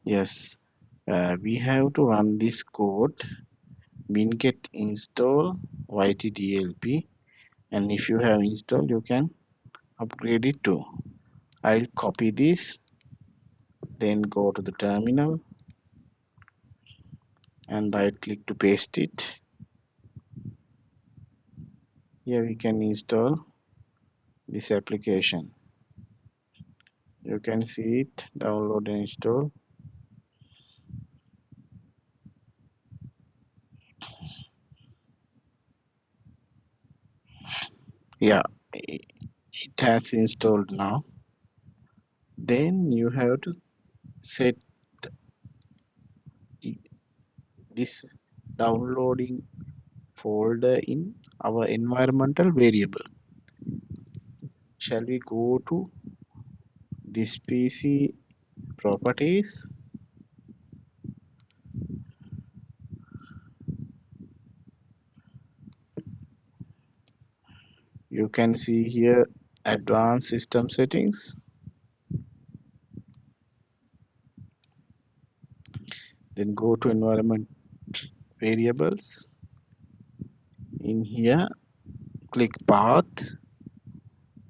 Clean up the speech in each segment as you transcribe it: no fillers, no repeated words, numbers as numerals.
Yes, we have to run this code bin-get install yt-dlp, and if you have installed you can upgrade it too. I'll copy this, then go to the terminal and right click to paste it. Here we can install this application. You can see it, download and install. Yeah, it has installed now. Then you have to set this downloading folder in our environmental variable. Shall we go to this PC properties? You can see here advanced system settings. Then go to environment variables. In here, click path,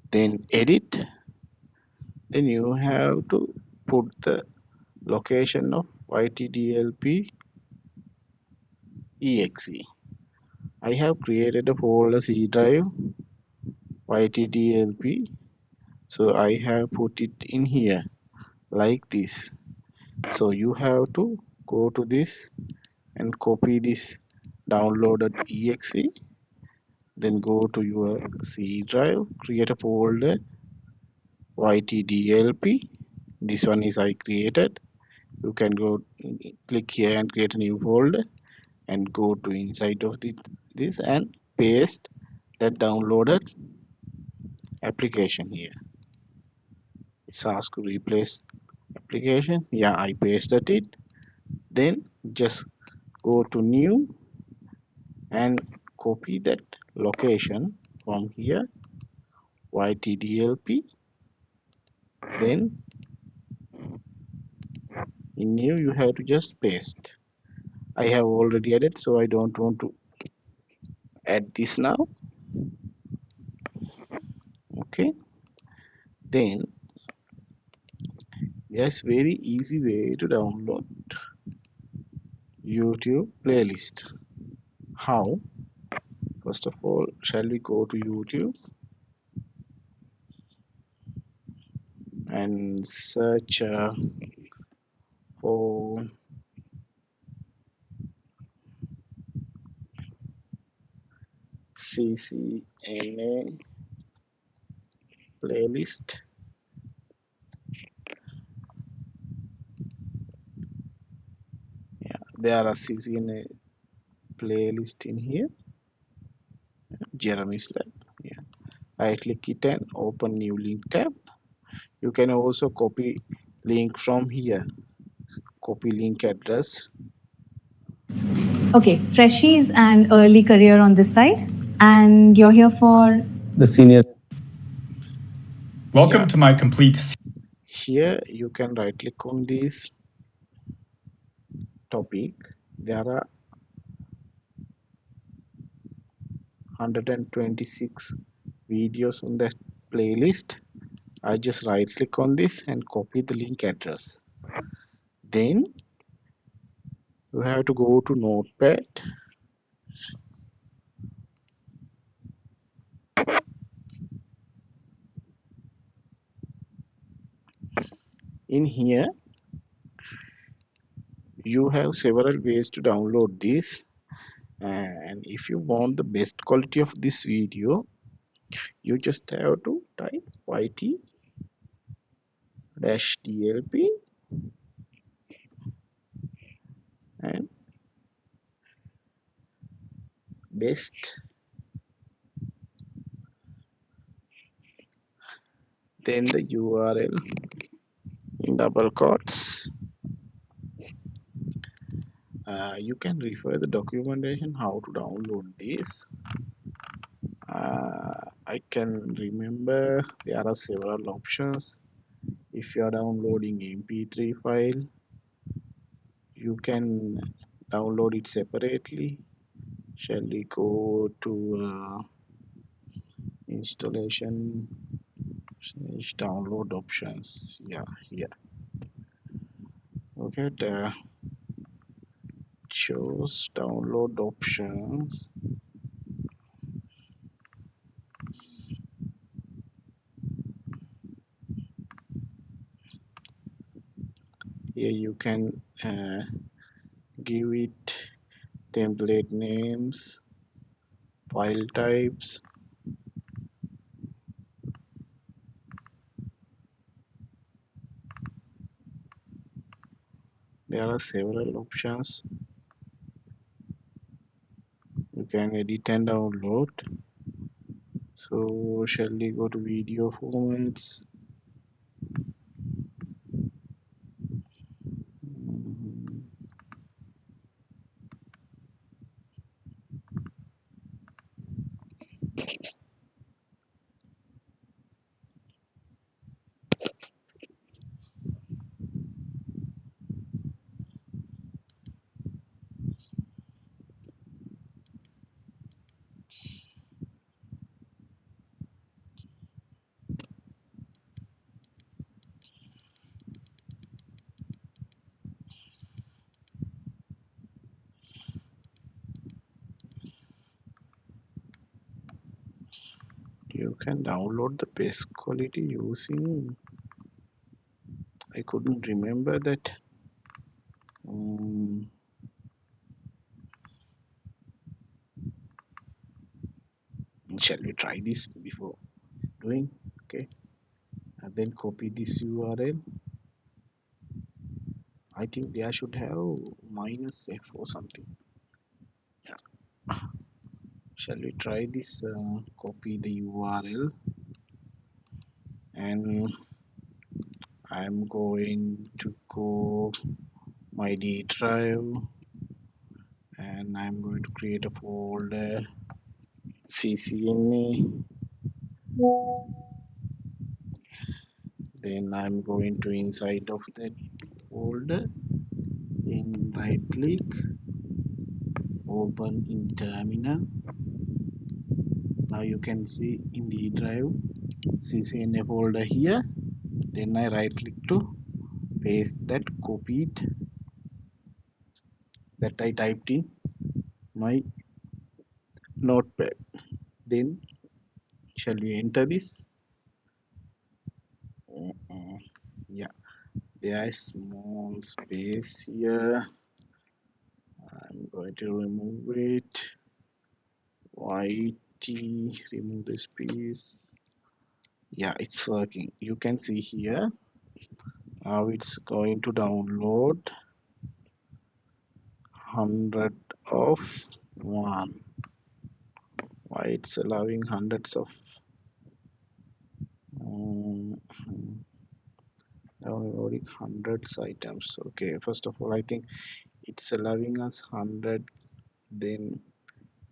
then edit. Then you have to put the location of yt-dlp exe. I have created a folder C drive yt-dlp, so I have put it in here like this. So you have to go to this and copy this downloaded exe, then go to your C drive, create a folder yt-dlp. This one is I created. You can go click here and create a new folder and go to inside of this and paste that downloaded application here. It's asked to replace application. Yeah, I pasted it. Then just go to new and copy that location from here yt-dlp. Then in new you have to just paste. I have already added, so I don't want to add this now. Okay, then there's very easy way to download YouTube playlist. How? First of all, shall we go to YouTube and search for CCNA playlist. Yeah, there are CCNA playlist in here. Jeremy's lab. Yeah, right click it and open new link tab. You can also copy link from here. Copy link address. Okay, freshies and early career on this side. And you're here for the senior. Welcome to my complete. Here you can right click on this topic. There are 126 videos on that playlist. I just right click on this and copy the link address. Then you have to go to Notepad. In here you have several ways to download this, and if you want the best quality of this video you just have to type yt-dlp and best, then the URL in double quotes. You can refer the documentation how to download this. I can remember there are several options. If you are downloading MP3 file, You can download it separately. Shall we go to installation, download options? Yeah, here. Okay, the shows download options. Here you can give it template names, file types. There are several options. You can edit and download. So shall we go to video formats? Mm, you can download the best quality using, I couldn't remember that. Um, shall we try this before doing? Okay, and then copy this URL. I think they should have -f or something. Yeah. Shall we try this? Copy the URL, and I'm going to go my D drive, and I'm going to create a folder ccna. Then I'm going to inside of that folder, in right click, open in terminal. Now you can see in D drive ccna folder here. Then I right click to paste that copied that I typed in my notepad. Then shall we enter this? Yeah, there is small space here. I'm going to remove it. Remove this piece. Yeah, it's working. You can see here. Now it's going to download 100 of one. Why it's allowing hundreds of um, downloading hundreds items. Okay, first of all, I think it's allowing us hundreds. Then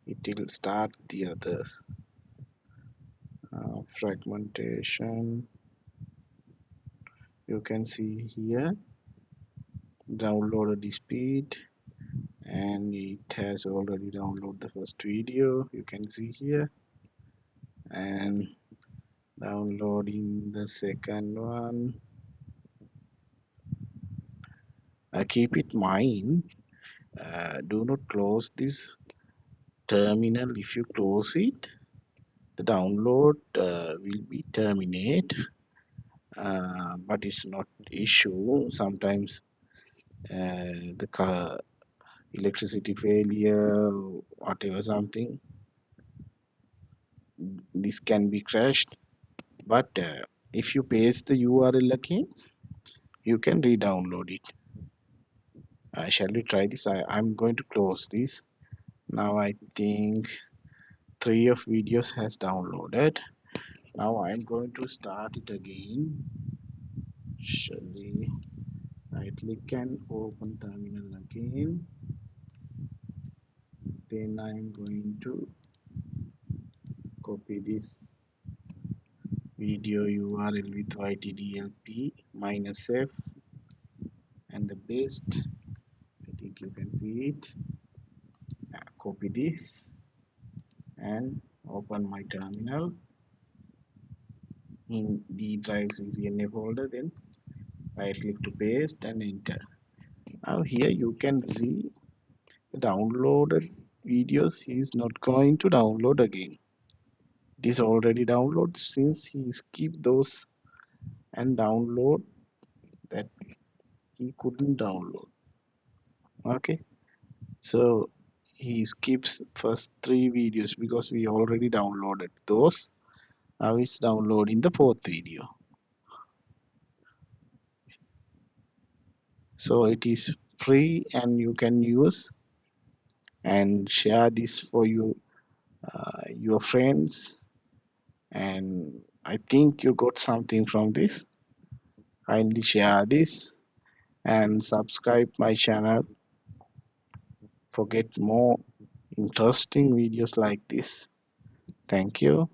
it will start the others. Fragmentation. You can see here downloaded the speed, and it has already downloaded the first video. You can see here, and downloading the second one. Keep it mind, do not close this terminal. If you close it, the download will be terminate, but it's not issue. Sometimes the car electricity failure, whatever something, this can be crashed. But if you paste the URL again, you can re-download it. Shall we try this? I'm going to close this. Now I think 3 of videos has downloaded. Now I'm going to start it again. Shall we right click and open terminal again? Then I'm going to copy this video URL with yt-dlp -f, and the best like you can see it. Copy this and open my terminal in the drives CNA folder, then right click to paste and enter. Now here you can see the downloaded videos he is not going to download again. It is already downloaded since he skipped those and download that he couldn't download. Okay, so he skips first three videos because we already downloaded those. Now it's downloading the fourth video. So it is free and you can use and share this for you your friends, and I think you got something from this. Kindly share this and subscribe my channel for get more interesting videos like this. Thank you.